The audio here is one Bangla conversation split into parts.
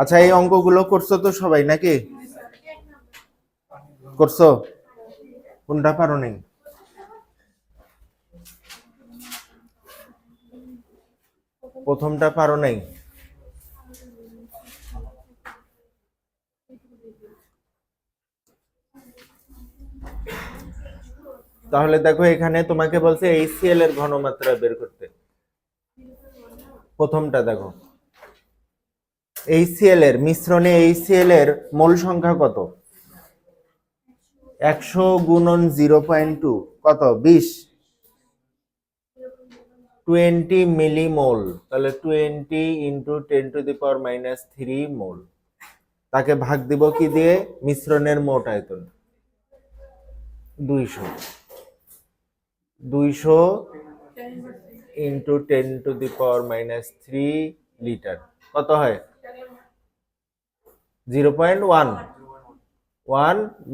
আচ্ছা, এই অঙ্কগুলো করছো তো সবাই নাকি? করছো? কোনটা পারো নাই? প্রথমটা পারো নাই? তাহলে দেখো, এখানে তোমাকে বলছে HCl এর ঘনমাত্রা বের করতে। প্রথমটা দেখো, HCl এর মিশ্রণে HCl এর মোল সংখ্যা কত? 100 গুণন 0.2 কত? 20, 20 মিলিমোল। তাহলে 20 ইন্টু 10⁻³ মোল। তাকে ভাগ দিব কি দিয়ে? মিশ্রণের মোট আয়তন 200। 200 ইন্টু 10⁻³ লিটার কত হয়? 0.1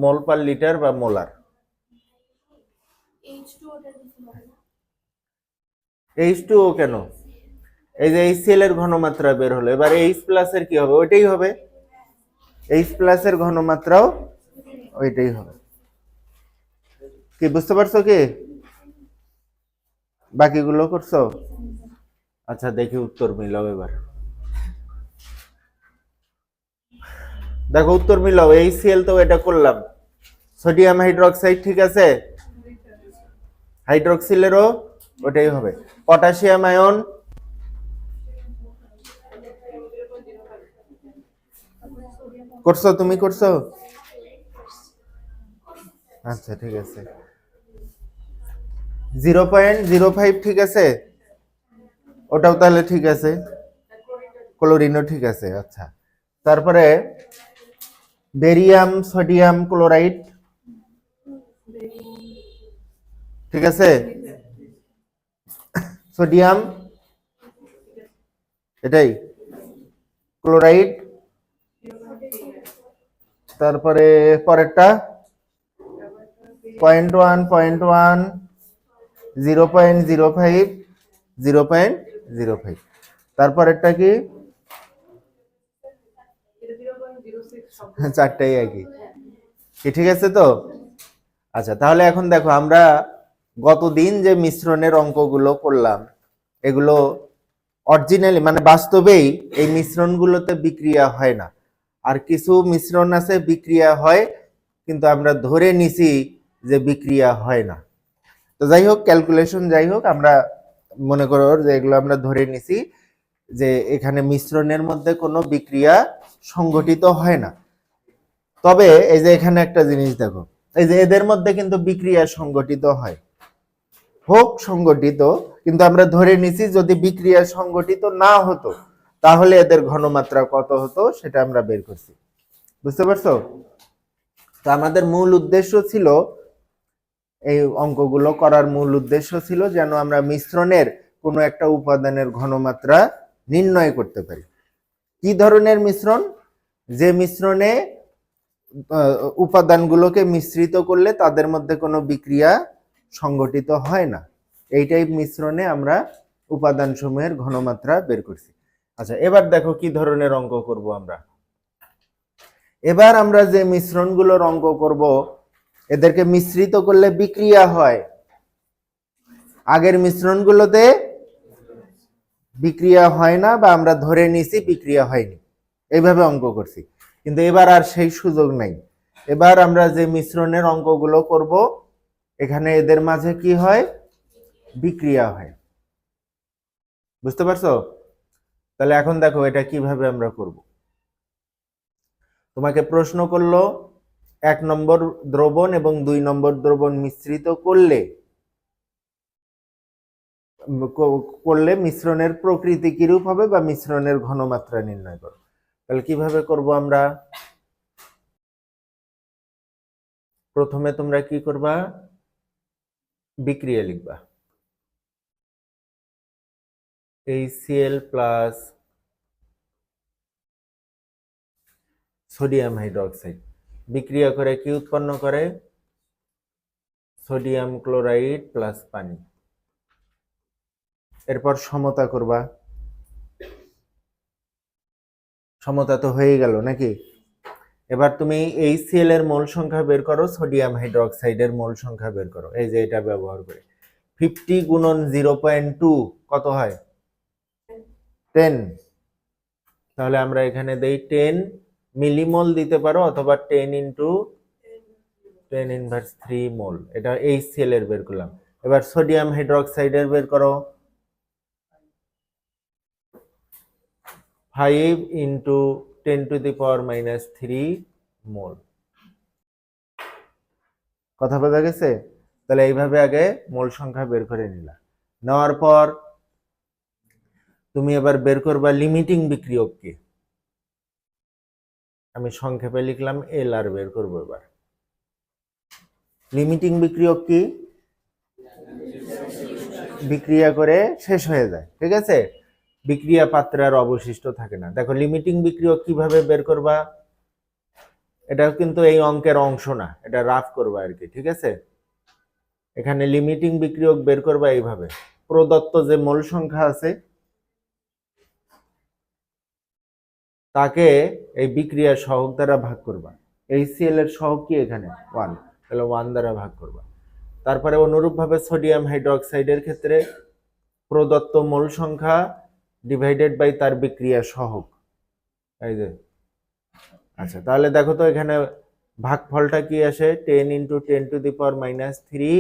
মোল পার লিটার বা মোলার। H2O কেন? এই যে HCl এর ঘনমাত্রা বের হলো, এবার H প্লাস এর কি হবে? ওইটাই হবে। H প্লাস এর ঘনমাত্রাও ওইটাই হবে। কি বুঝতে পারছো কি? বাকিগুলো করছো? আচ্ছা, দেখি উত্তর মিলাও এবার। দেখো উত্তর মিলাও। HCl তো এটা করলাম, সোডিয়াম হাইড্রোক্সাইড ঠিক আছে, হাইড্রোক্সিলেরও ওটাই হবে। পটাশিয়াম আয়ন করছো? তুমি করছো? আচ্ছা ঠিক আছে। 0.05 ঠিক আছে, ওটাও তাহলে ঠিক আছে। ক্লোরিনও ঠিক আছে। আচ্ছা, তারপরে বেরিয়াম সোডিয়াম ক্লোরাইড ঠিক আছে, সোডিয়াম এটাই, ক্লোরাইড। তারপরে পরেরটা 0.1, 0.1, 0.05, 0.05। তারপরেরটা কি? চারটাই একই কি? ঠিক আছে তো? আচ্ছা, তাহলে এখন দেখো, আমরা গতদিন যে মিশ্রণের অঙ্কগুলো করলাম, এগুলো অরিজিনালি মানে বাস্তবেই এই মিশ্রণগুলোতে বিক্রিয়া হয় না। আর কিছু মিশ্রণ আছে বিক্রিয়া হয়, কিন্তু আমরা ধরে নিছি যে বিক্রিয়া হয় না। তো যাই হোক, ক্যালকুলেশন যাই হোক, আমরা মনে করো যে এগুলো আমরা ধরে নিছি যে এখানে মিশ্রণের মধ্যে কোনো বিক্রিয়া সংঘটিত হয় না। তবে এই যে এখানে একটা জিনিস দেখো, এই যে এদের মধ্যে কিন্তু বিক্রিয়া সংঘটিত হয়, হোক সংগঠিত, কিন্তু আমরা ধরে নিছি যদি বিক্রিয়া সংগঠিত না হতো তাহলে এদের ঘনমাত্রা কত হতো সেটা আমরা বের করছি। বুঝতে পারছো? তো আমাদের মূল উদ্দেশ্য ছিল, এই অঙ্কগুলো করার মূল উদ্দেশ্য ছিল যেন আমরা মিশ্রণের কোনো একটা উপাদানের ঘনমাত্রা নির্ণয় করতে পারি। কি ধরনের মিশ্রণ? যে মিশ্রণে উপাদানগুলোকে মিশ্রিত করলে তাদের মধ্যে কোনো বিক্রিয়া সংঘটিত হয় না, এই টাইপ মিশ্রণে আমরা উপাদান সমূহের ঘনমাত্রা বের করছি। আচ্ছা, এবার দেখো কি ধরনের অঙ্ক করব আমরা। এবার আমরা যে মিশ্রণগুলোর অঙ্ক করব, এদেরকে মিশ্রিত করলে বিক্রিয়া হয়। আগের মিশ্রণগুলোতে বিক্রিয়া হয় না, বা আমরা ধরে নিছি বিক্রিয়া হয়নি, এইভাবে অঙ্ক করছি। কিন্তু এবার আর সেই সুযোগ নাই। এবার আমরা যে মিশ্রণের অঙ্কগুলো করব, এখানে এদের মাঝে কি হয়? বিক্রিয়া হয়। বুঝতে পারছো? তাহলে এখন দেখো এটা কিভাবে আমরা করব। তোমাকে প্রশ্ন করলো 1 নম্বর দ্রবণ এবং 2 নম্বর দ্রবণ মিশ্রিত করলে মিশ্রণের প্রকৃতি কিরূপ হবে বা মিশ্রণের ঘনমাত্রা নির্ণয় করো। তাহলে কিভাবে করব আমরা? প্রথমে তোমরা কি করবা? বিক্রিয়া লিখবা, HCl প্লাস সোডিয়াম হাইড্রোক্সাইড বিক্রিয়া করে কি উৎপন্ন করে? সোডিয়াম ক্লোরাইড প্লাস পানি। এরপর সমতা করবা, সমতা তো হয়ে গেল নাকি? এবার তুমি HCl এর মোল সংখ্যা বের করো, সোডিয়াম হাইড্রোক্সাইডের মোল সংখ্যা বের করো, এই যে এটা ব্যবহার করে 50 গুণন 0.2 কত হয়? 10। তাহলে আমরা এখানে দেই 10 মিলিমোল দিতে পারো, অথবা 10 ইন্টু 10 ইনভার্স 3 মোল। এটা HCl এর বের করলাম। এবার সোডিয়াম হাইড্রোক্সাইডের বের করো, 5 into 10 to the power minus 3 মোল। কথা বোঝা গেছে? তাহলে এইভাবে আগে মোল সংখ্যা বের করে নিলাম। নেওয়ার পর তুমি এবার বের করবা লিমিটিং বিক্রিয়ক কি। আমি সংক্ষেপে লিখলাম LR বের করবো। এবার লিমিটিং বিক্রিয়ক কি? বিক্রিয়া করে শেষ হয়ে যায়, ঠিক আছে, বিক্রিয়া পাত্রে আর অবশিষ্ট থাকে না। দেখো লিমিটিং বিক্রিয়ক কিভাবে বের করবা, এটা কিন্তু এই অঙ্কের অংশ না, এটা রাফ করবা আর কি, ঠিক আছে। এখানে লিমিটিং বিক্রিয়ক বের করবা এইভাবে, প্রদত্ত যে মোল সংখ্যা আছে তাকে এই বিক্রিয়া সহগ দ্বারা ভাগ করবা। HCl এর সহগ কি এখানে 1, তাহলে 1 দ্বারা ভাগ করবা। তারপরে অনুরূপভাবে সোডিয়াম হাইড্রোক্সাইডের ক্ষেত্রে প্রদত্ত মোল সংখ্যা ডিভাইডেড বাই তার বিক্রিয়া সহগ, এই যে। আচ্ছা তাহলে দেখো তো এখানে ভাগফলটা কি আসে, 10 into 10 to the power minus 3,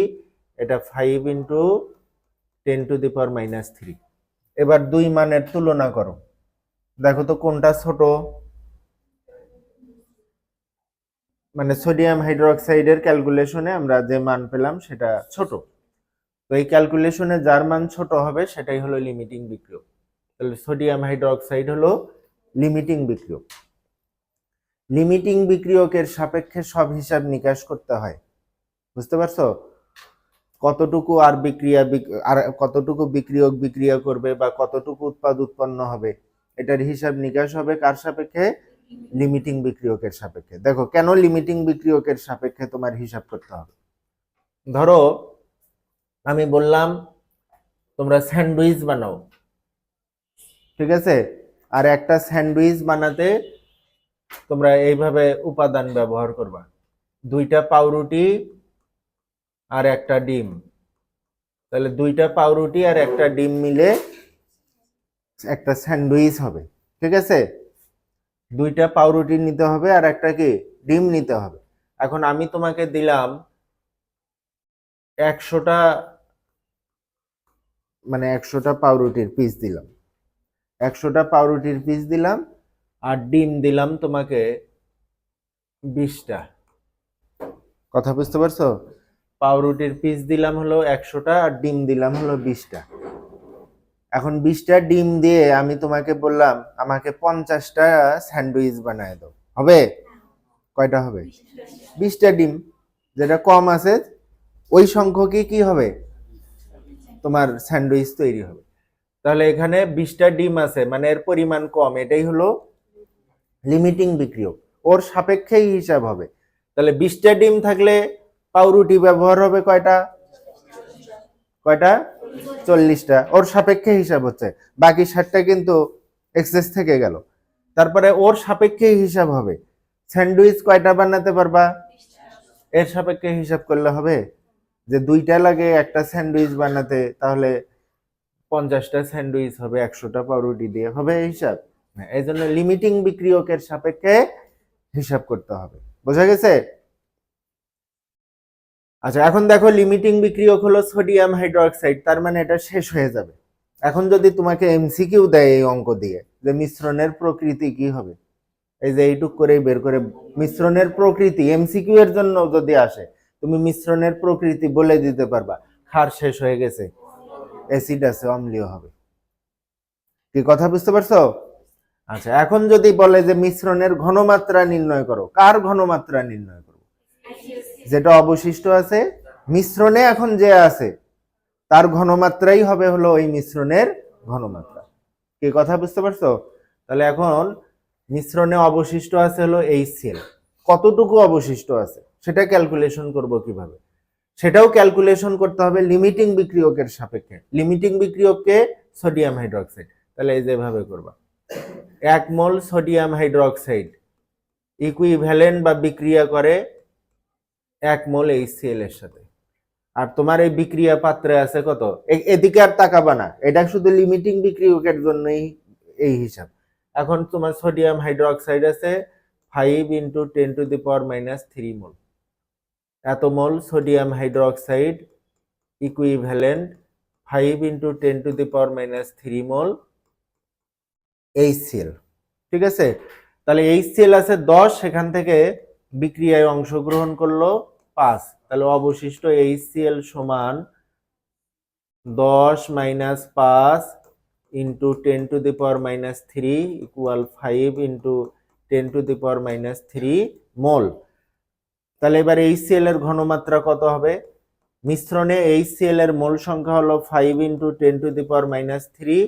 এটা 5 into 10 to the power minus 3। এবার দুই মানের তুলনা করো, দেখো তো কোনটা ছোট। মানে সোডিয়াম হাইড্রোক্সাইডের ক্যালকুলেশনে আমরা যে মান পেলাম সেটা ছোট, তো এই ক্যালকুলেশনে যার মান ছোট হবে সেটাই হলো লিমিটিং বিক্রিয়ক। তাহলে সোডিয়াম হাইড্রোক্সাইড হলো লিমিটিং বিক্রিয়ক। লিমিটিং বিক্রিয়কের সাপেক্ষে সব হিসাব নিকাশ করতে হয়, বুঝতে পারছো? কতটুকু আর কতটুকু বিক্রিয়ক বিক্রিয়া করবে বা কতটুকু উৎপাদ উৎপন্ন হবে, এটার হিসাব নিকাশ হবে কার সাপেক্ষে? লিমিটিং বিক্রিয়কের সাপেক্ষে। দেখো কেন লিমিটিং বিক্রিয়কের সাপেক্ষে তোমার হিসাব করতে হবে। ধরো আমি বললাম তোমরা স্যান্ডউইচ বানাও, ঠিক আছে, আর একটা স্যান্ডউইচ বানাতে তোমরা এইভাবে উপাদান ব্যবহার করবা, 2টা পাউরুটি আর একটা ডিম। তাহলে 2টা পাউরুটি আর একটা ডিম মিলে একটা স্যান্ডউইচ হবে, ঠিক আছে। 2টা পাউরুটি নিতে হবে আর একটা কি ডিম নিতে হবে। এখন আমি তোমাকে দিলাম 100টা, মানে 100টা পাউরুটির পিস দিলাম, 100টা পাউরুটির পিস দিলাম, আর ডিম দিলাম তোমাকে 20টা। কথা বুঝতে পারছো? পাউরুটির পিস দিলাম হলো 100টা আর ডিম দিলাম হলো 20টা। এখন 20টা ডিম দিয়ে আমি তোমাকে বললাম আমাকে 50টা স্যান্ডউইচ বানায় দাও, হবে? কয়টা হবে? 20টা ডিম, যেটা কম আছে ওই সংখ্যকই কি হবে, তোমার স্যান্ডউইচ তৈরি হবে। তাহলে এখানে 20টা ডিম আছে, মানে এর পরিমাণ কম, এটাই হলো লিমিটিং বিক্রিয়ক, ওর সাপেক্ষেই হিসাব হবে। তাহলে 20টা ডিম থাকলে পাউরুটি ব্যবহার হবে কয়টা? 40টা, ওর সাপেক্ষে হিসাব হচ্ছে, বাকি 60টা কিন্তু এক্সেস থেকে গেল। তারপরে ওর সাপেক্ষে হিসাব হবে স্যান্ডউইচ কয়টা বানাতে পারবা, এর সাপেক্ষে হিসাব করলে হবে যে 2টা লাগে একটা স্যান্ডউইচ বানাতে, তাহলে 50টা স্যান্ডউইচ হবে 100টা পাউরুটি দিয়ে, হবে হিসাব। এই জন্য লিমিটিং বিক্রিয়কের সাপেক্ষে হিসাব করতে হবে, বোঝা গেছে? আচ্ছা এখন দেখো লিমিটিং বিক্রিয়ক হলো সোডিয়াম হাইড্রোক্সাইড, তার মানে এটা শেষ হয়ে যাবে। এখন যদি তোমাকে এমসিকিউ দেয় এই অঙ্ক দিয়ে যে মিশ্রণের প্রকৃতি কি হবে, এই যে এইটুক করেই বের করে মিশ্রণের প্রকৃতি এমসিকিউ এর জন্য যদি আসে, তুমি মিশ্রণের প্রকৃতি বলে দিতে পারবা, ক্ষার শেষ হয়ে গেছে, অ্যাসিড আছে, অম্লীয় হবে। কি কথা বুঝতে পারছো? আচ্ছা এখন যদি বলে যে মিশ্রণের ঘনমাত্রা নির্ণয় করো, কার ঘনমাত্রা নির্ণয় করো? যেটা অবশিষ্ট আছে মিশ্রণে এখন যে আছে তার ঘনমাত্রাই হবে হলো ওই মিশ্রণের ঘনমাত্রা। কি কথা বুঝতে পারছো? তাহলে এখন মিশ্রণে অবশিষ্ট আছে হলো HCl, কতটুকু অবশিষ্ট আছে সেটা ক্যালকুলেশন করব কিভাবে, সেটাও ক্যালকুলেশন করতে হবে লিমিটিং বিক্রিয়কের সাপেক্ষে। লিমিটিং বিক্রিয়ককে সোডিয়াম হাইড্রোক্সাইড, তাহলে এই যেভাবে করবা, 1 মোল সোডিয়াম হাইড্রোক্সাইড ইকুইভ্যালেন্ট বা বিক্রিয়া করে 1 মোল HCl এর সাথে। আর তোমার এই বিক্রিয়া পাত্রে আছে কত, এদিকে আর তাকাবা না, এটা শুধু লিমিটিং বিক্রিয়কের জন্যই এই হিসাব। এখন তোমার সোডিয়াম হাইড্রোক্সাইড আছে 5 × 10⁻³ মোল। এত মোল সোডিয়াম হাইড্রোক্সাইড ইকুইভ্যালেন্ট 5 × 10⁻³ মোল HCl। ঠিক আছে, তাহলে HCl আছে 10, সেখান থেকে বিক্রিয়ায় অংশগ্রহণ করলো 5, তাহলে অবশিষ্ট HCl সমান 10 - 5 × 10⁻³ ইকুয়াল 5 × 10⁻³ মোল। তাহলে এবার HCl এর ঘনমাত্রা কত হবে? মিশ্রণে HCl এর মোল সংখ্যা হলো 5 × 10⁻³।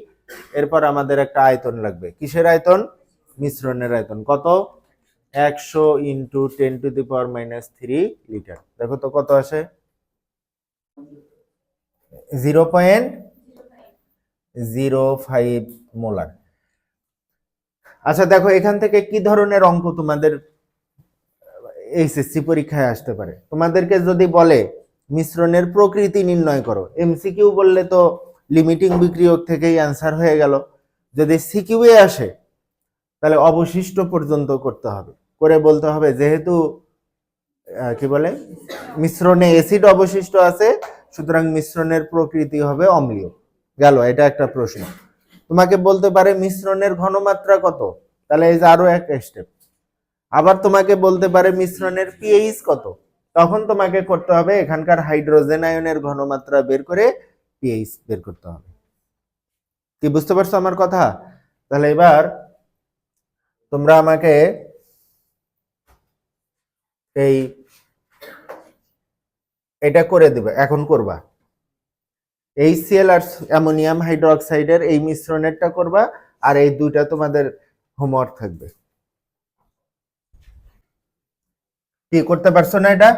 এরপর আমাদের একটা আয়তন লাগবে। কিসের আয়তন? মিশ্রণের আয়তন। কত? 100 × 10⁻³ লিটার। দেখো তো কত আসে? 0.05 মোলার। আচ্ছা দেখো, এখান থেকে কি ধরনের অঙ্ক তোমাদের এইচএসসি পরীক্ষায় আসতে পারে? তোমাদেরকে যদি বলে মিশ্রণের প্রকৃতি নির্ণয় করো, এমসিকিউ বললে তো লিমিটিং বিক্রিয়ক থেকেই অ্যান্সার হয়ে গেল। যদি সিকিউ এ আসে তাহলে অবশিষ্ট পর্যন্ত করতে হবে, করে বলতে হবে যেহেতু কি বলে মিশ্রণে অ্যাসিড অবশিষ্ট আছে, সুতরাং মিশ্রণের প্রকৃতি হবে অম্লীয়। গেল, এটা একটা প্রশ্ন। তোমাকে বলতে পারে মিশ্রণের ঘনমাত্রা কত, তাহলে এই যে আরো একটা স্টেপ। আবার তোমাকে বলতে পারে মিশ্রণের পিএইচ কত, তখন তোমাকে করতে হবে এখানকার হাইড্রোজেন আয়নের ঘনমাত্রা বের করে পিএইচ বের করতে হবে। কি বুঝতে পারছো আমার কথা? তাহলে এবার তোমরা আমাকে এটা করে দিবে, এখন করবা। HCl আর অ্যামোনিয়াম হাইড্রোক্সাইডের এই মিশ্রণেরটা করবা, আর এই দুইটা তোমাদের হোমওয়ার্ক থাকবে। কি করতে পারছো না এটা?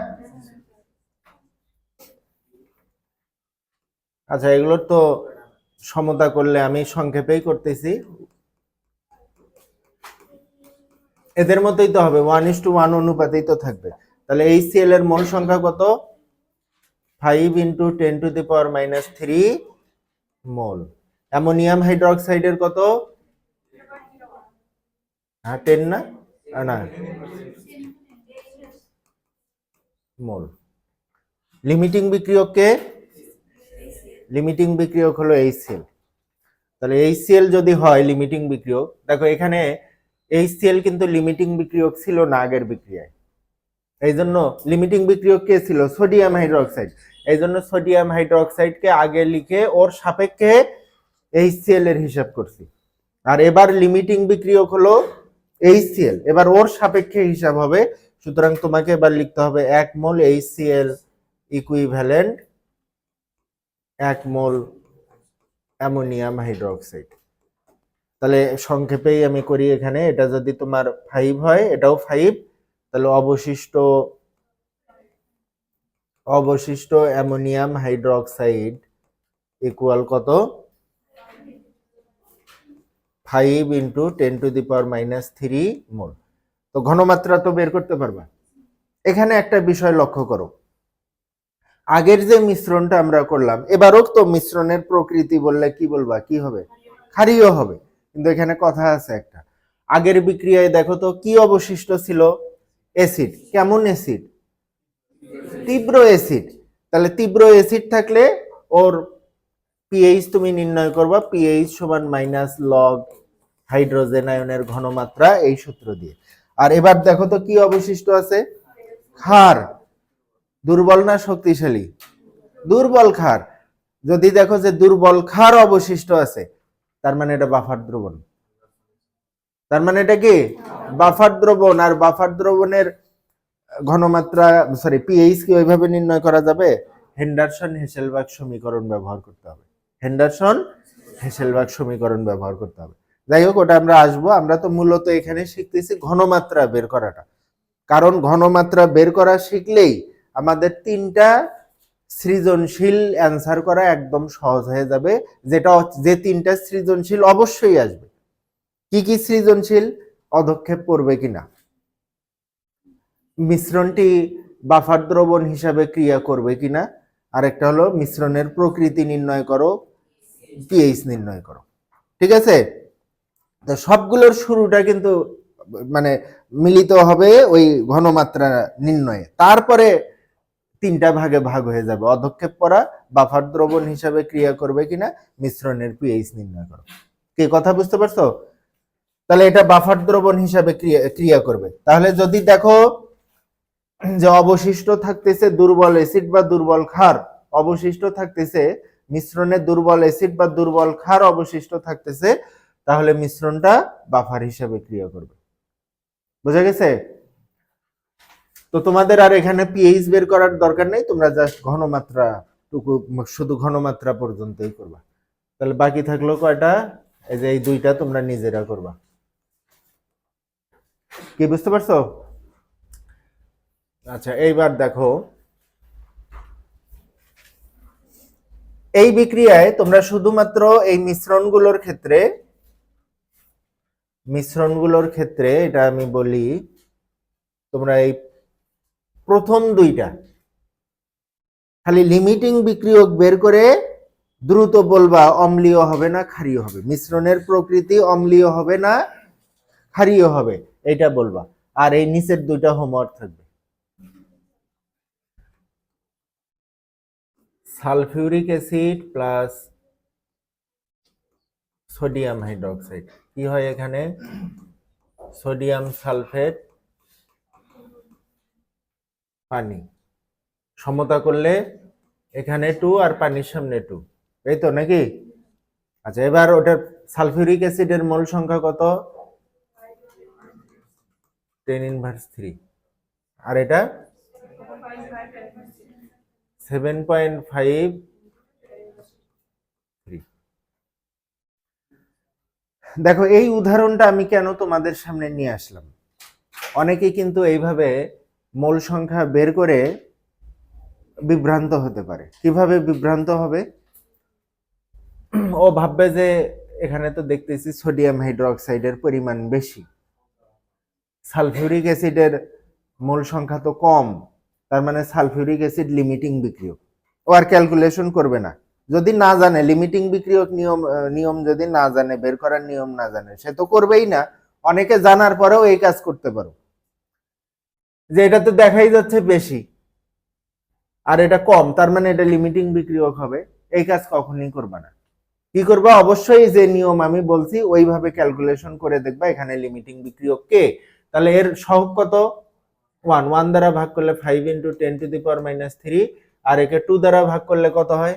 আচ্ছা, এগুলো তো সমতা করলে আমি সংক্ষেপেই করতেছি। এদের মতোই তো হবে, 1:1 অনুপাতেই তো থাকবে। তাহলে HCl এর মোল সংখ্যা কত? 5 × 10⁻³ মোল। অ্যামোনিয়াম হাইড্রোক্সাইডের কত? হ্যাঁ 10 না, না মোল। লিমিটিং বিক্রিয়ককে, লিমিটিং বিক্রিয়ক হলো HCl। তাহলে HCl যদি হয় লিমিটিং বিক্রিয়ক, দেখো এখানে HCl কিন্তু লিমিটিং বিক্রিয়ক ছিল না আগের বিক্রিয়ায়, এই জন্য লিমিটিং বিক্রিয়ক কে ছিল? Sodium hydroxide. এই জন্য সোডিয়াম হাইড্রোক্সাইডকে আগে লিখে ওর সাপেক্ষে HCl এর হিসাব করছি। আর এবার লিমিটিং বিক্রিয়ক হলো HCl, এবার ওর সাপেক্ষে হিসাব হবে। সুতরাং তোমাকে এবার লিখতে হবে 1 মোল HCl ইকুইভ্যালেন্ট 1 মোল অ্যামোনিয়াম হাইড্রোক্সাইড। তাহলে সংক্ষেপেই আমি করি এখানে, এটা যদি তোমার 5 হয়, এটাও 5, তাহলে অবশিষ্ট অ্যামোনিয়াম হাইড্রোক্সাইড ইকুয়াল কত? 5 × 10⁻³ মোল। তো ঘনমাত্রা তো বের করতে পারবা। এখানে একটা বিষয় লক্ষ্য করো, আগের যে মিশ্রণটা আমরা করলাম, এবারও তো মিশ্রণের প্রকৃতি বললে কি বলবা? কি হবে? ক্ষারীয় হবে। কিন্তু এখানে কথা আছে একটা, আগের বিক্রিয়ায় দেখো তো কি অবশিষ্ট ছিল? অ্যাসিড। কেমন অ্যাসিড? তীব্র অ্যাসিড। তাহলে তীব্র অ্যাসিড থাকলে ওর পিএইচ তুমি নির্ণয় করবা, পিএইচ সমান -log হাইড্রোজেন আয়নের ঘনমাত্রা, এই সূত্র দিয়ে। আর এবার দেখো তো কি অবশিষ্ট আছে? ক্ষার। দুর্বল না শক্তিশালী? দুর্বল ক্ষার। যদি দেখো যে দুর্বল ক্ষার অবশিষ্ট আছে, তার মানে এটা বাফার দ্রবণ। তার মানে এটা কি? বাফার দ্রবণ। আর বাফার দ্রবণের ঘনমাত্রা পিএইচ কি ওইভাবে নির্ণয় করা যাবে? হেন্ডারসন-হেসেলবার্গ সমীকরণ ব্যবহার করতে হবে। হেন্ডারসন-হেসেলবার্গ সমীকরণ ব্যবহার করতে হবে। যাই হোক, ওটা আমরা আসবো। আমরা তো মূলত এখানে শিখতেছি ঘনমাত্রা বের করাটা, কারণ ঘনমাত্রা বের করা শিখলেই আমাদের 3টা সৃজনশীল অ্যান্সার করা একদম সহজ হয়ে যাবে, যেটা যে 3টা সৃজনশীল অবশ্যই আসবে। কি কি সৃজনশীল? অধক্ষেপ করবে কিনা, মিশ্রণটি বাফার দ্রবণ হিসাবে ক্রিয়া করবে কিনা, আর একটা হলো মিশ্রণের প্রকৃতি নির্ণয় করো, পিএইচ নির্ণয় করো। ঠিক আছে, তো সবগুলোর শুরুটা কিন্তু মানে মিলিত হবে ওই ঘনমাত্রা নির্ণয়ে, তারপরে তিনটা ভাগে ভাগ হয়ে যাবে, অধক্ষেপ করা, বাফার দ্রবণ হিসাবে ক্রিয়া করবে কিনা, মিশ্রণের পিএইচ নির্ণয় করো। কি কথা বুঝতে পারছো? তাহলে এটা বাফার দ্রবণ হিসাবে ক্রিয়া করবে। তাহলে যদি দেখো যে অবশিষ্ট থাকতেছে দুর্বল অ্যাসিড বা দুর্বল ক্ষার, অবশিষ্ট থাকতেছে মিশ্রণে দুর্বল অ্যাসিড বা দুর্বল ক্ষার অবশিষ্ট থাকতেছে, তাহলে মিশ্রণটা বাফার হিসাবে ক্রিয়া করবে। বুঝা গেছে? তো তোমাদের আর এখানে পিএইচ বের করার দরকার নেই, তোমরা জাস্ট ঘনমাত্রা টুকু, শুধু ঘনমাত্রা পর্যন্তই করবা। তাহলে বাকি থাকলো কয়টা? এই যে এই দুইটা তোমরা নিজেরা করবা। কি বুঝতে পারছো? আচ্ছা, এইবার দেখো এই বিক্রিয়ায় তোমরা শুধুমাত্র এই মিশ্রণগুলোর ক্ষেত্রে এটা আমি বলি, তোমরা এই প্রথম দুইটা খালি লিমিটিং বিক্রিয়ক বের করে দ্রুত বলবা অম্লীয় হবে না ক্ষারীয় হবে, মিশ্রণের প্রকৃতি অম্লীয় হবে না ক্ষারীয় হবে, এটা বলবা। আর এই নিচের দুইটা হোমওয়ার্ক থাকবে। Sulphuric acid plus sodium hydroxide, কি হয় এখানে? সোডিয়াম সালফেট পানি, সমতা করলে এখানে 2 আর পানির সামনে 2, এই তো নাকি? আচ্ছা, এবার ওটার সালফিউরিক অ্যাসিডের মোল সংখ্যা কত? 10⁻3। আর এটা 7.53। দেখো এই উদাহরণটা আমি কেন তোমাদের সামনে নিয়ে আসলাম, অনেকেই কিন্তু এইভাবে মোল সংখ্যা বের করে বিভ্রান্ত হতে পারে। কিভাবে বিভ্রান্ত হবে? ও ভাববে যে এখানে তো দেখতেছি সোডিয়াম হাইড্রোক্সাইডের পরিমাণ বেশি, সালফিউরিক অ্যাসিডের মোল সংখ্যা তো কম, তার মানে সালফিউরিক অ্যাসিড লিমিটিং বিক্রিয়ক। ও আর ক্যালকুলেশন করবে না, যদি না জানে লিমিটিং বিক্রিয়ক নিয়ম যদি না জানে, বের করার নিয়ম না জানে, সে তো করবেই না। অনেকে জানার পরেও এই কাজ করতে পারো, যে এটা তো দেখাই যাচ্ছে বেশি আর এটা কম, তার মানে এটা লিমিটিং বিক্রিয়ক হবে, এই কাজ কখনোই করবে না। কি করবা? অবশ্যই যে নিয়ম আমি বলছি ওইভাবে ক্যালকুলেশন করে দেখবা এখানে লিমিটিং বিক্রিয়ক কে। তাহলে এর সহগ কত? 1 দ্বারা ভাগ করলে 5 × 10⁻³ আর একে 2 দ্বারা ভাগ করলে কত হয়?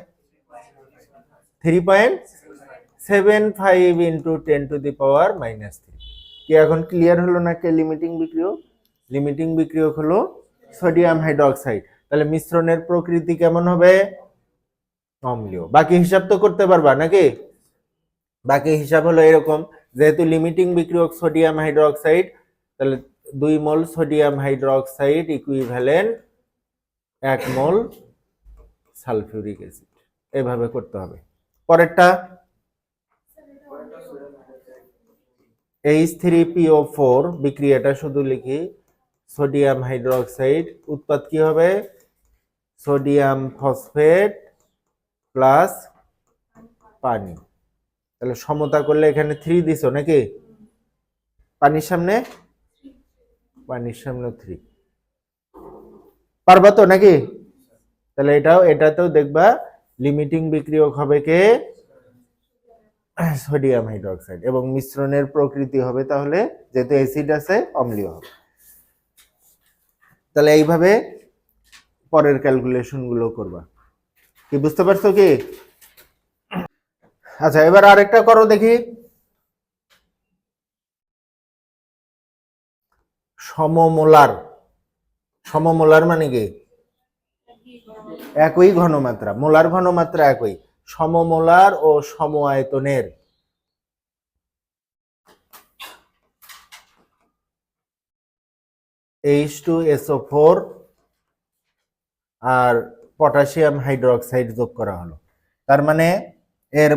3.75 × 10⁻³ কি এখন ক্লিয়ার হলো না কে লিমিটিং বিক্রিয়ক? লিমিটিং বিক্রিয়ক হলো সোডিয়াম হাইড্রোক্সাইড। তাহলে মিশ্রণের প্রকৃতি কেমন হবে? অম্লীয়। বাকি হিসাব তো করতে পারবা নাকি? বাকি হিসাব হলো এরকম, যেহেতু লিমিটিং বিক্রিয়ক সোডিয়াম হাইড্রোক্সাইড, তাহলে 2 মোল সোডিয়াম হাইড্রোক্সাইড ইকুইভ্যালেন্ট 1 মোল সালফিউরিক অ্যাসিড, এভাবে করতে হবে। পরেরটা H3PO4 বিক্রিয়াটা শুধু লিখি, সোডিয়াম হাইড্রোক্সাইড, উৎপাদ কি হবে? সোডিয়াম ফসফেট প্লাস পানি। তাহলে সমতা করলে এখানে 3 দিছো নাকি? পানির সামনে 3 পারবা তো নাকি? তাহলে এটাতেও দেখবা লিমিটিং বিক্রিয়ক হবে কে? সোডিয়াম হাইড্রোক্সাইড, এবং মিশ্রণের প্রকৃতি হবে তাহলে যেহেতু অ্যাসিড আছে অম্লীয় হবে। তাহলে এইভাবে পরের ক্যালকুলেশন গুলো করবা। কি বুঝতে পারছো কি? আচ্ছা, এবার আরেকটা করো দেখি। সমমোলার, সমমোলার মানে কি? একই ঘনমাত্রা, মোলার ঘনমাত্রা একই, সমমোলার ও সম আয়তনের H2SO4 আর পটাশিয়াম হাইড্রোক্সাইড যোগ করা হলো, তার মানে এর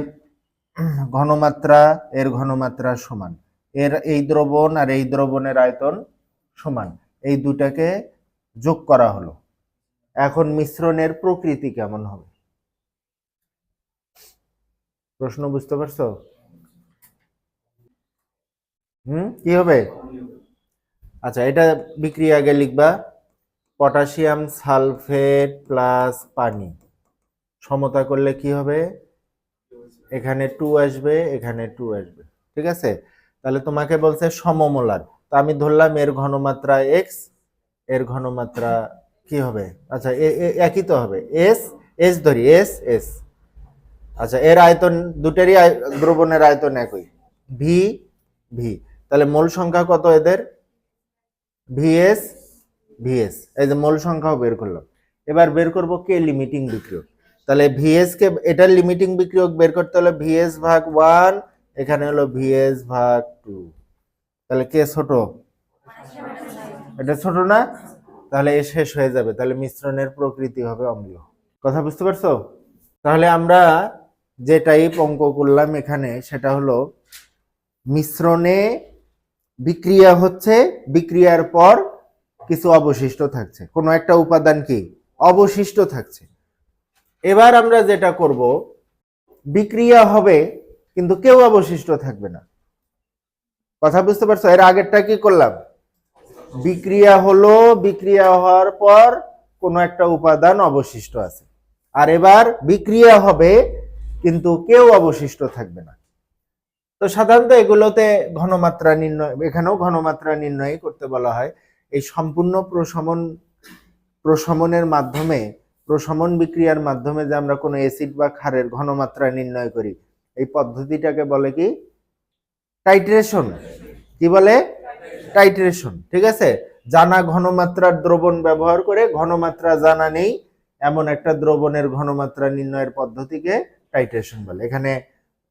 ঘনমাত্রা সমান। এর এই দ্রবণ আর এই দ্রবণের আয়তন সমান, এই দুটাকে যোগ করা হলো। এখন মিশ্রণের প্রকৃতি কেমন হবে? প্রশ্ন বুঝতে পারছো? কি হবে? আচ্ছা, এটা বিক্রিয়া আগে লিখবা, পটাশিয়াম সালফেট প্লাস পানি সমতা করলে কি হবে? এখানে 2 আসবে, এখানে 2 আসবে, ঠিক আছে? তাহলে তোমাকে বলছে সমমোলার, তো আমি ধরলাম এর ঘনমাত্রা x, এর ঘনমাত্রা কি হবে? আচ্ছা, একই তো হবে, s s ধরি, s s। আচ্ছা, এর আয়তন দুটেরই দ্রবণের আয়তন একই, v v। তাহলে মোল সংখ্যা কত এদের? vs vs, এই যে মোল সংখ্যাও বের করলাম। এবার বের করব কে লিমিটিং বিক্রিয়ক। তাহলে vs কে, এটার লিমিটিং বিক্রিয়ক বের করতে হলে vs ভাগ 1, এখানে হলো vs ভাগ 2। তাহলে কে ছোট? এটা ছোট না? তাহলে এ শেষ হয়ে যাবে, তাহলে মিশ্রণের প্রকৃতি হবে অম্লীয়। কথা বুঝতে পারছো? তাহলে আমরা যে টাইপ অঙ্ক করলাম এখানে, সেটা হলো মিশ্রণে বিক্রিয়া হচ্ছে, বিক্রিয়ার পর কিছু অবশিষ্ট থাকছে, কোনো একটা উপাদান কি অবশিষ্ট থাকছে। এবার আমরা যেটা করব, বিক্রিয়া হবে কিন্তু কেউ অবশিষ্ট থাকবে না। কথা বুঝতে পারছো? এর আগেরটা কি করলাম? বিক্রিয়া হলো, বিক্রিয়া হওয়ার পর কোনো একটা উপাদান অবশিষ্ট আছে। আর এবার বিক্রিয়া হবে কিন্তু কেউ অবশিষ্ট থাকবে না। তো সাধারণত এগুলোতে ঘনমাত্রা নির্ণয়, এখানেও ঘনমাত্রা নির্ণয় করতে বলা হয়। এই সম্পূর্ণ প্রশমনের মাধ্যমে, প্রশমন বিক্রিয়ার মাধ্যমে যে আমরা কোনো অ্যাসিড বা ক্ষারের ঘনমাত্রা নির্ণয় করি, এই পদ্ধতিটাকে বলে কি? টাইট্রেশন। কি বলে? টাইট্রেশন, ঠিক আছে? জানা ঘনমাত্রার দ্রবণ ব্যবহার করে, ঘনমাত্রা জানা নেই এমন একটা দ্রবণের ঘনমাত্রা নির্ণয়ের পদ্ধতিকে টাইট্রেশন বলে। এখানে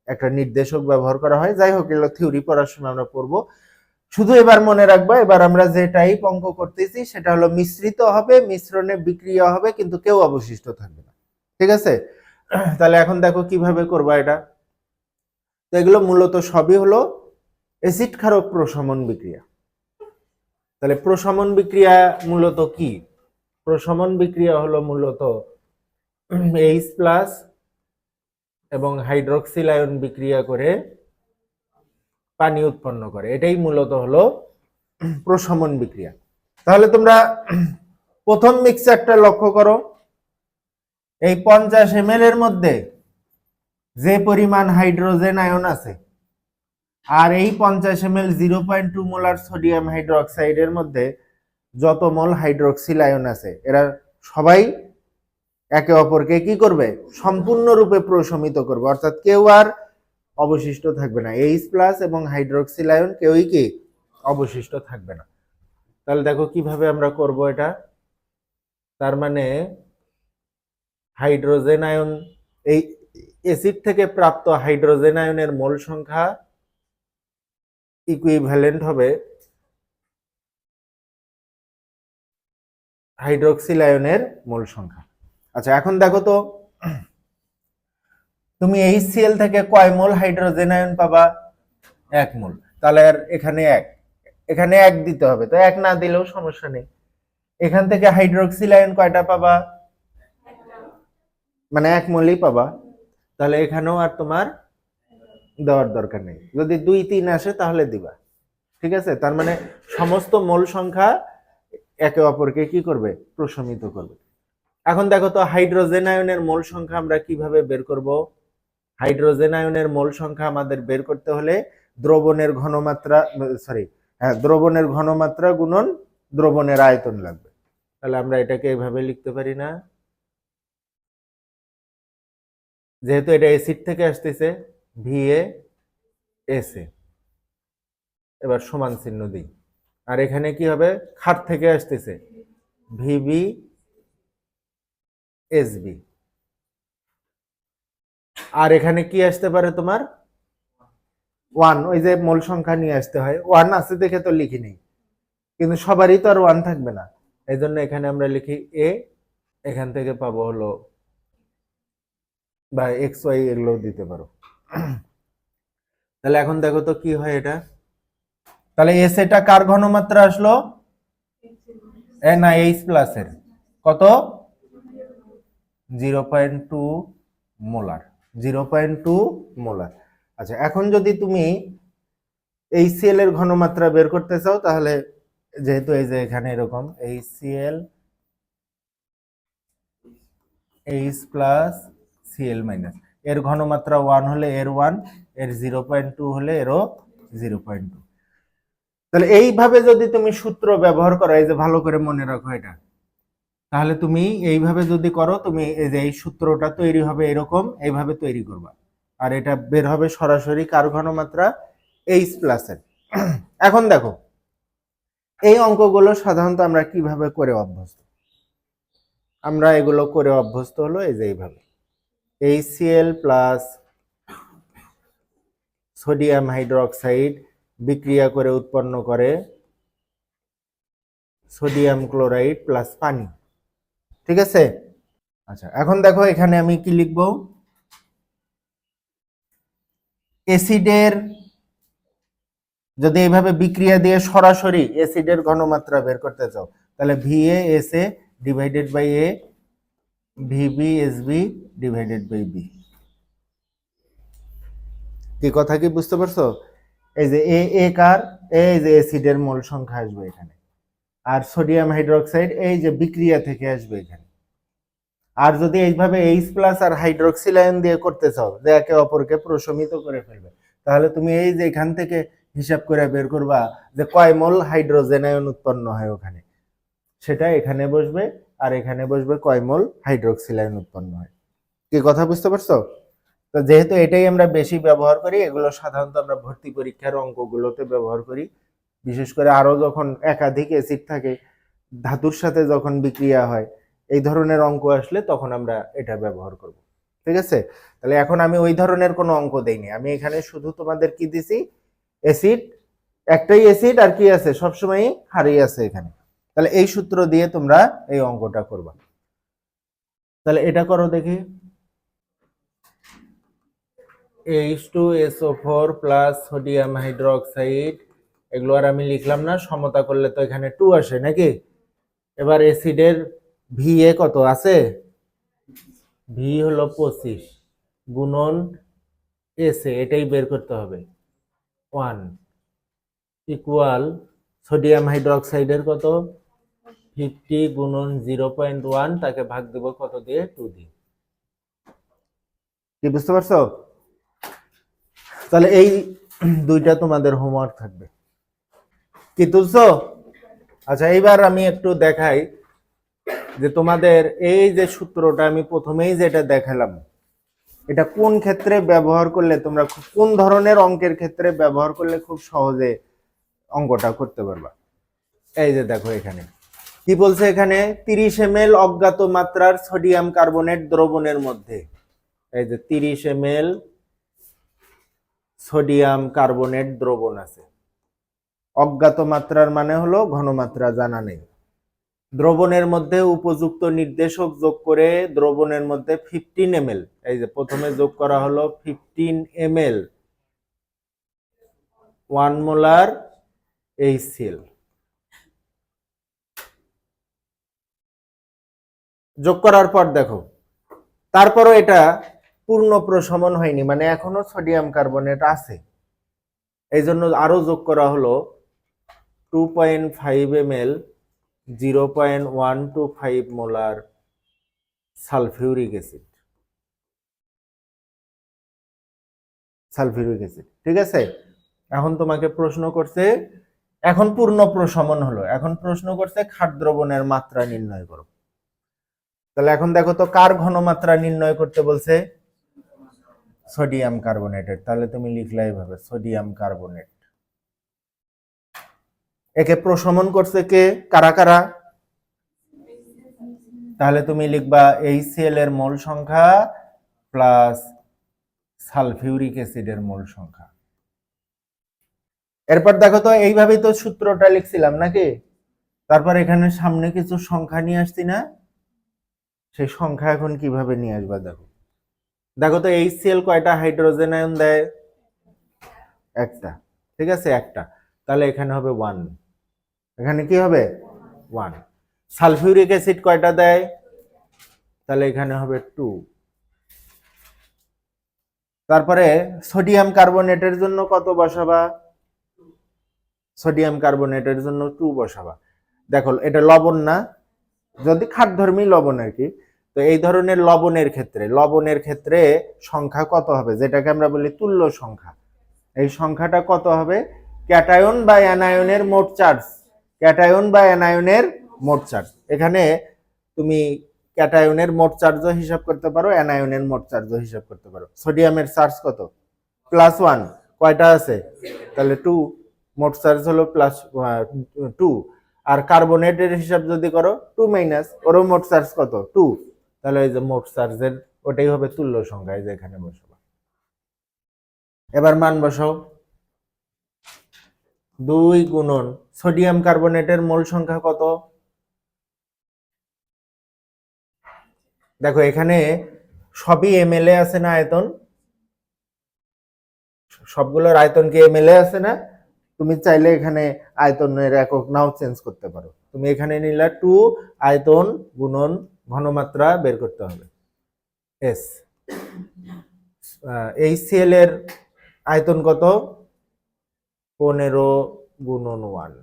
একটা নির্দেশক ব্যবহার করা হয়। যাই হোক, এগুলো থিওরি পড়ার সময় আমরা পড়বো। শুধু এবার মনে রাখবা, এবার আমরা যে টাইপ অঙ্ক করতেছি সেটা হলো মিশ্রিত হবে, মিশ্রণে বিক্রিয়া হবে কিন্তু কেউ অবশিষ্ট থাকবে না, ঠিক আছে? তাহলে এখন দেখো কিভাবে করবা এটা। তো এগুলো মূলত সবই হলো অ্যাসিড ক্ষারক প্রশমন বিক্রিয়া। তাহলে প্রশমন বিক্রিয়া মূলত কি? প্রশমন বিক্রিয়া হলো মূলত H প্লাস এবং হাইড্রক্সিল আয়ন বিক্রিয়া করে পানি উৎপন্ন করে, এটাই মূলত হলো প্রশমন বিক্রিয়া। তাহলে তোমরা প্রথম মিক্সচারটা লক্ষ্য করো, এই 50 ml এর মধ্যে যে পরিমাণ হাইড্রোজেন আয়ন আছে, আর এই 50 ml 0.2 মোলার সোডিয়াম হাইড্রোক্সাইডের মধ্যে যত মোল হাইড্রোক্সিল আয়ন আছে, এরা সবাই একে অপরকে কি করবে? সম্পূর্ণরূপে প্রশমিত করবে, অর্থাৎ কেউ আর অবশিষ্ট থাকবে না। H প্লাস এবং হাইড্রোক্সিল আয়ন কেউই কি অবশিষ্ট থাকবে না। তাহলে দেখো কিভাবে আমরা করব এটা। তার মানে হাইড্রোজেন আয়ন, এই অ্যাসিড থেকে প্রাপ্ত হাইড্রোজেন আয়নের মোল সংখ্যা ইকুইভ্যালেন্ট হবে হাইড্রোক্সিল আয়নের মোল সংখ্যা। আচ্ছা, এখন দেখো তো, তুমি HCl থেকে কয় মোল হাইড্রোজেন আয়ন পাবা? 1 মোল। তাহলে আর এখানে 1, এখানে 1 দিতে হবে, তো 1 না দিলেও সমস্যা নেই। এখান থেকে হাইড্রোক্সিল আয়ন কয়টা পাবা? মানে 1 মোলই পাবা। তাহলে এখানেও আর তোমার দেওয়ার দরকার নেই, যদি 2 3 আসে তাহলে দিবা, ঠিক আছে? তার মানে সমস্ত মোল সংখ্যা একে অপরকে কি করবে? প্রশমিত করবে। এখন দেখো তো, হাইড্রোজেন আয়নের মোল সংখ্যা আমরা কিভাবে বের করব? হাইড্রোজেন আয়নের মোল সংখ্যা আমাদের বের করতে হলে দ্রবণের ঘনমাত্রা, দ্রবণের ঘনমাত্রা গুণন দ্রবণের আয়তন লাগবে। তাহলে আমরা এটাকে এভাবে লিখতে পারি না? যেহেতু এটা অ্যাসিড থেকে আসতেছে, VA এবার সমান চিহ্ন দিই। আর এখানে কি হবে? ক্ষার থেকে আসতেছে, VBSB। আর এখানে কি আসতে পারে তোমার? 1, ওই যে মোল সংখ্যা নিয়ে আসতে হয়, 1 আছে দেখে তো লিখি নেই, কিন্তু সবারই তো আর 1 থাকবে না, এই জন্য এখানে আমরা লিখি A। এখান থেকে পাবো হলো, বা XY এগুলো দিতে পারো। তাহলে এখন দেখো তো কি হয় এটা। তাহলে এস এটা কার ঘনমাত্রা আসলো? না, এইচ প্লাস এর কত? 0.2 মোলার। 0.2 মোলার। আচ্ছা, এখন যদি তুমি HCl এর ঘনমাত্রা বের করতে চাও, তাহলে যেহেতু এই যে এখানে এরকম HCl H plus Cl minus, এর ঘনমাত্রা 1 হলে এর 1, এর 0.2 হলে এরও 0.2। তাহলে এইভাবে যদি তুমি সূত্র ব্যবহার করো, এই যে ভালো করে মনে রাখো এটা, তাহলে তুমি এইভাবে যদি করো, তুমি এই যে এই সূত্রটা তৈরি হবে এরকম, এইভাবে তৈরি করবা, আর এটা বের হবে সরাসরি কার ঘনমাত্রা? H প্লাস এর। এখন দেখো এই অঙ্কগুলো সাধারণত আমরা কিভাবে করে অভ্যস্ত? আমরা এগুলো করে অভ্যস্ত হলো এই যে এইভাবে, HCl প্লাস সোডিয়াম হাইড্রোক্সাইড বিক্রিয়া করে উৎপন্ন করে সোডিয়াম ক্লোরাইড প্লাস পানি। ঠিক আছে? আচ্ছা, এখন দেখো এখানে আমি কি লিখব? অ্যাসিডের যদি এইভাবে বিক্রিয়া দিয়ে সরাসরি অ্যাসিডের ঘনমাত্রা বের করতে চাও, তাহলে VaSa divided by A, VbSb divided by B। কি কথা কি বুঝতে পারছো? এই যে এ কার, এই যে অ্যাসিডের মোল সংখ্যা আসবে এখানে, আর সোডিয়াম হাইড্রোক্সাইড এই যে বিক্রিয়া থেকে আসবে এখানে। আর যদি এইভাবে H প্লাস আর হাইড্রোক্সিল আয়ন দিয়ে করতে চাও, যে একে অপরকে প্রশমিত করে ফেলবে, তাহলে তুমি এই যে এখান থেকে হিসাব করে বের করবা যে কয় মোল হাইড্রোজেন আয়ন উৎপন্ন হয় ওখানে, সেটা এখানে বসবে, আর এখানে বসবে কয় মোল হাইড্রোক্সিল আয়ন উৎপন্ন হয়। কি কথা বুঝতে পারছো? তো যেহেতু এটাই আমরা বেশি ব্যবহার করি, এগুলো সাধারণত আমরা ভর্তি পরীক্ষার অঙ্কগুলোতে ব্যবহার করি, বিশেষ করে আরো যখন একাধিক অ্যাসিড থাকে, ধাতুর সাথে যখন বিক্রিয়া হয়, এই ধরনের অঙ্ক আসলে তখন আমরা এটা ব্যবহার করব। ঠিক আছে? তাহলে এখন আমি ওই ধরনের কোনো অঙ্ক দেইনি, আমি এখানে শুধু তোমাদের কি দিছি, অ্যাসিড, একটাই অ্যাসিড আর কি আছে, সবসময় হারিয়ে আছে এখানে। তাহলে এই সূত্র দিয়ে তোমরা এই অঙ্কটা করবা। তাহলে এটা করো দেখি, H2SO4 প্লাস সোডিয়াম হাইড্রোক্সাইড, এগুলো আর আমি লিখলাম না, সমতা করলে তো এখানে 2 আসে নাকি? এবার অ্যাসিডের VA কত আছে? V হলো 25 গুণন SA, এটাই বের করতে হবে 1 ইকুয়াল সোডিয়াম হাইড্রোক্সাইডের কত? 50 গুণন 0.1, তাকে ভাগ দেব কত দিয়ে? 2 দিয়ে। কি বুঝতে পারছো? তাহলে এই দুইটা তোমাদের হোমওয়ার্ক থাকবে। কি তুলছো? আচ্ছা, এইবার আমি একটু দেখাই যে তোমাদের এই যে সূত্রটা আমি প্রথমেই যেটা দেখালাম, এটা কোন ক্ষেত্রে ব্যবহার করলে তোমরা, কোন ধরনের অঙ্কের ক্ষেত্রে ব্যবহার করলে খুব সহজে অঙ্কটা করতে পারবা। এই যে দেখো এখানে কি বলছে, এখানে 30 ml অজ্ঞাত মাত্রার সোডিয়াম কার্বনেট দ্রবণের মধ্যে, এই যে 30 ml সোডিয়াম কার্বনেট দ্রবণ আছে। অজ্ঞাত মাত্রার মানে হলো ঘনমাত্রা জানা নেই। দ্রবণের মধ্যে উপযুক্ত নির্দেশক যোগ করে দ্রবণের মধ্যে 15 ml, এই যে প্রথমে যোগ করা হলো 15 ml 1 মোলার HCl, যোগ করার পর দেখো তারপরও এটা পূর্ণ প্রশমন হয়নি, মানে এখনো সোডিয়াম কার্বনেট আছে, এই জন্য আরো যোগ করা হলো 2.5 ml 0.125 মোলার সালফিউরিক অ্যাসিড। ঠিক আছে? এখন তোমাকে প্রশ্ন করছে, এখন পূর্ণ প্রশমন হলো, এখন প্রশ্ন করছে ক্ষার দ্রবণের মাত্রা নির্ণয় করো। তাহলে এখন দেখো তো কার ঘনমাত্রা নির্ণয় করতে বলছে? সোডিয়াম কার্বনেটের। তাহলে তুমি লিখলে এইভাবে সোডিয়াম কার্বনেট। একে প্রশমন করছে কে? কারা কারা? তাহলে তুমি লিখবা HCl এর মোল সংখ্যা প্লাস সালফিউরিক অ্যাসিডের মোল সংখ্যা। এরপর দেখো তো এইভাবেই তো সূত্রটা লিখছিলাম নাকি? তারপর এখানে সামনে কিছু সংখ্যা নিয়ে আসছি না? সেই সংখ্যা এখন কিভাবে নিয়ে আসবা দেখো। দেখো তো HCl কয়টা হাইড্রোজেন আয়ন দেয়? একটা। ঠিক আছে, একটা। তাহলে এখানে হবে 1, এখানে কি হবে 1। সালফিউরিক অ্যাসিড কয়টা দেয়, তাহলে এখানে হবে 2। তারপরে সোডিয়াম কার্বনেটের জন্য কত বসাবা, সোডিয়াম কার্বনেটের জন্য 2 বসাবা। দেখো এটা লবণ না, যদি খাদ্যধর্মী লবণ আর কি, তো এই ধরনের লবণের ক্ষেত্রে সংখ্যা কত হবে, যেটাকে আমরা বলি তুল্য সংখ্যা। এই সংখ্যাটা কত হবে, ক্যাটায়ন বা অ্যানায়নের মোট চার্জ, ক্যাটায়ন বা অ্যানায়নের মোট চার্জ। এখানে তুমি ক্যাটায়নের মোট চার্জও হিসাব করতে পারো, অ্যানায়নের মোট চার্জও হিসাব করতে পারো। সোডিয়ামের চার্জ কত, +1, কয়টা আছে, তাহলে 2, মোট চার্জ হলো +2। আর কার্বনেটের হিসাব যদি করো 2-, ওরও মোট চার্জ কত 2, তাহলে এই যে মোট চার্জের ওটাই হবে তুল্য সংখ্যা, এই যে এখানে বসাবো। এবার মান বসাও, 2 গুণন সোডিয়াম কার্বনেটের মোল সংখ্যা কত, দেখো এখানে সবই এমএল এ আছে না, আয়তন সবগুলোর আয়তন কি এমএল এ আছে না, তুমি চাইলে এখানে আয়তনের একক নাও চেঞ্জ করতে পারো। তুমি এখানে নিলা 2 আয়তন গুণন ঘনমাত্রা বের করতে হবে এস। HCl এর আয়তন কত, 15 গুণন 1।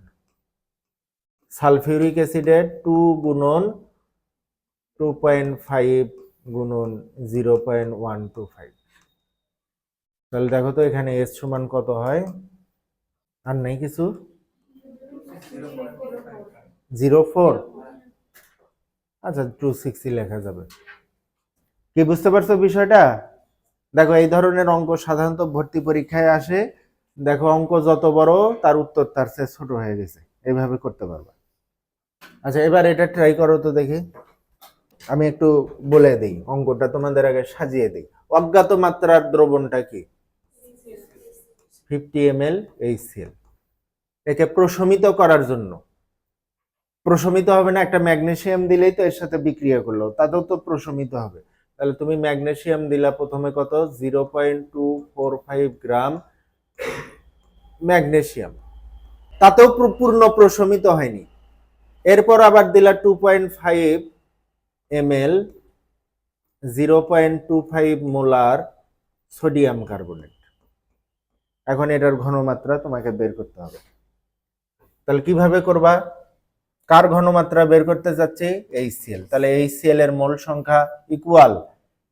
সালফিউরিক অ্যাসিডের 2 গুণন 2.5 গুণন 0.125। তাহলে দেখো তো এখানে এস সমান কত হয়, আর নাই কিছু, 0.4, আচ্ছা 260 লেখা যাবে। কি বুঝতে পারছো বিষয়টা? দেখো এই ধরনের অঙ্ক সাধারণত ভর্তি পরীক্ষায় আসে, দেখো অঙ্ক যত বড় তার উত্তর তার চেয়ে ছোট হয়ে গেছে, এইভাবে করতে পারবা। আচ্ছা এবার এটা ট্রাই করো তো দেখি, আমি একটু বলে দিই অঙ্কটা তোমাদের আগে সাজিয়ে দিই। অজ্ঞাত মাত্রার দ্রবণটা কি, 50 ml HCl। একে প্রশমিত করার জন্য, প্রশমিত হবে না, একটা ম্যাগনেসিয়াম দিলেই তো এর সাথে বিক্রিয়া করলো, তাতেও তো প্রশমিত হবে। তাহলে তুমি ম্যাগনেসিয়াম দিলা প্রথমে কত, 0.245 গ্রাম ম্যাগনেসিয়াম, তাতেও পূর্ণ প্রশমিত হয়নি। এরপর আবার দিলা 2.5 ml 0.25 মোলার সোডিয়াম কার্বনেট। এখন এটার ঘনমাত্রা তোমাকে বের করতে হবে। তাহলে কিভাবে করবা, কার ঘনমাত্রা বের করতে যাচ্ছি, HCl। তাহলে HCl এর মোল সংখ্যা ইকুয়াল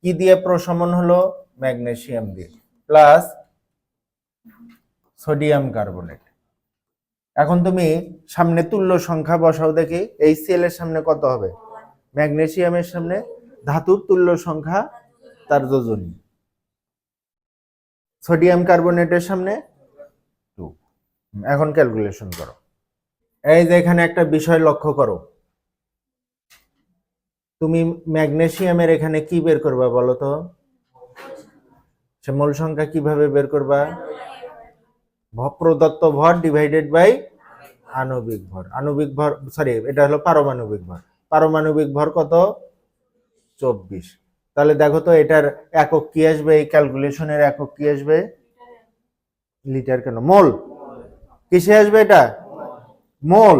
কি দিয়ে প্রশমন হলো, ম্যাগনেসিয়াম দিয়ে, প্লাস সোডিয়াম কার্বনেট। এখন তুমি সামনে তুল্য সংখ্যা বসাও দেখি, HCl এর সামনে কত হবে, ম্যাগনেসিয়ামের সামনে ধাতুর তুল্য সংখ্যা তার যোজনী, সোডিয়াম কার্বনেটের সামনে 2। এখন ক্যালকুলেশন করো। এই যে এখানে একটা বিষয় লক্ষ্য করো, তুমি ম্যাগনেসিয়ামের এখানে কি বের করবা বলো তো, সে মোল সংখ্যা কিভাবে বের করবা, প্রদত্ত ভর ডিভাইডেড বাই আণবিক ভর। আণবিক ভর সরি, এটা হলো পারমাণবিক ভর। পারমাণবিক ভর কত, 24। তাহলে দেখো তো এটার একক কি আসবে, এই ক্যালকুলেশনের একক কি আসবে, লিটার কেন, মোল। কিসে আসবে এটা, মোল।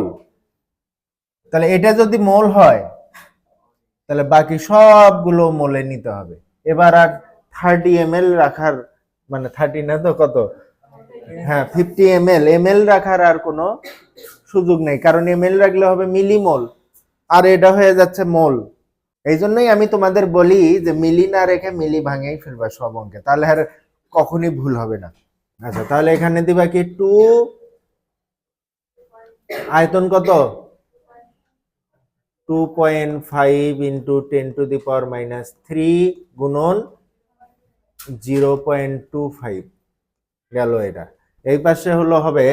তাহলে এটা যদি মোল হয় তাহলে বাকি সবগুলো মোলে নিতে হবে। এবার আর 30 ml রাখার, মানে 30 না তো কত, হ্যাঁ 50 ml রাখার আর কোনো সুযোগ নেই, কারণ ml রাখলে হবে মিলিমোল, আর এটা হয়ে যাচ্ছে মোল। এই জন্যই আমি তোমাদের বলি যে মিলি না রেখে মিলি ভাঙেই ফেলবা সব অঙ্কে, তাহলে আর কখনই ভুল হবে না। আচ্ছা তাহলে এখানে দিবা কি 2, আয়তন কত, 2.5 × 10⁻³ গুণন 0.25 গেল এটা। এই পাশে হলো হবে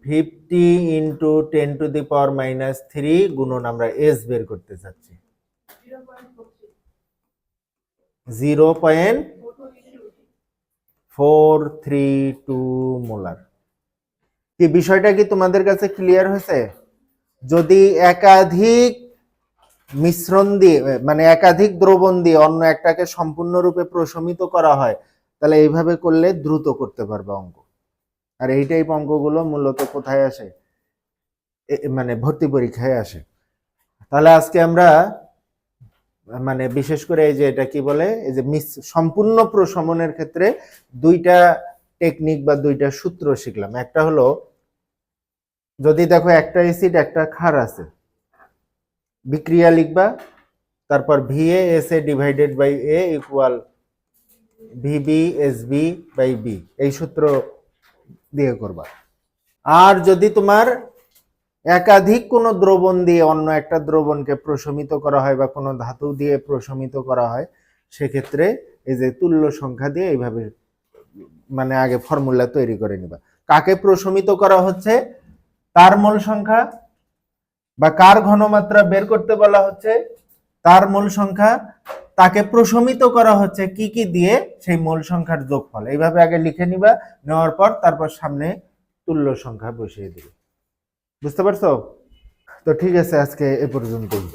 50 × 10⁻³ গুণন, আমরা এস বের করতে চাচ্ছি 0.432 মোলার। কি বিষয়টা কি তোমাদের কাছে ক্লিয়ার হয়েছে? যদি একাধিক মিশ্রণ দিয়ে, মানে একাধিক দ্রবণ দিয়ে অন্য একটাকে সম্পূর্ণরূপে প্রশমিত করা হয়, তাহলে এইভাবে করলে দ্রুত করতে পারবে অঙ্ক। আর এই টাইপ অঙ্কগুলো মূলত কোথায় আসে, মানে ভর্তি পরীক্ষায় আসে। তাহলে আজকে আমরা মানে বিশেষ করে এই যে এটা কি বলে, এই যে সম্পূর্ণ প্রশমনের ক্ষেত্রে দুইটা টেকনিক বা দুইটা সূত্র শিখলাম। একটা হলো, যদি দেখো একটা অ্যাসিড একটা ক্ষার আছে, বিক্রিয়া লিখবা, তারপর VASA divided by A equal VBSB by B, এই সূত্র দিয়ে করবা। আর যদি তোমার একাধিক কোনো দ্রবণ দিয়ে অন্য একটা দ্রবণকে প্রশমিত করা হয় বা কোনো ধাতু দিয়ে প্রশমিত করা হয়, সেক্ষেত্রে এই যে তুল্য সংখ্যা দিয়ে এইভাবে মানে আগে ফর্মুলা তৈরি করে নিবা। কাকে প্রশমিত করা হচ্ছে, তার মোল সংখ্যা বা কার ঘনমাত্রা বের করতে বলা হচ্ছে, তার মোল সংখ্যা, তাকে প্রশমিত করা হচ্ছে কি কি দিয়ে, সেই মোল সংখ্যার যোগফল। এইভাবে আগে লিখে নিবা, নেওয়ার পর তারপর সামনে তুল্য সংখ্যা বসিয়ে দিবে। বুঝতে পারছো? তো ঠিক আছে, আজকে এ পর্যন্তই।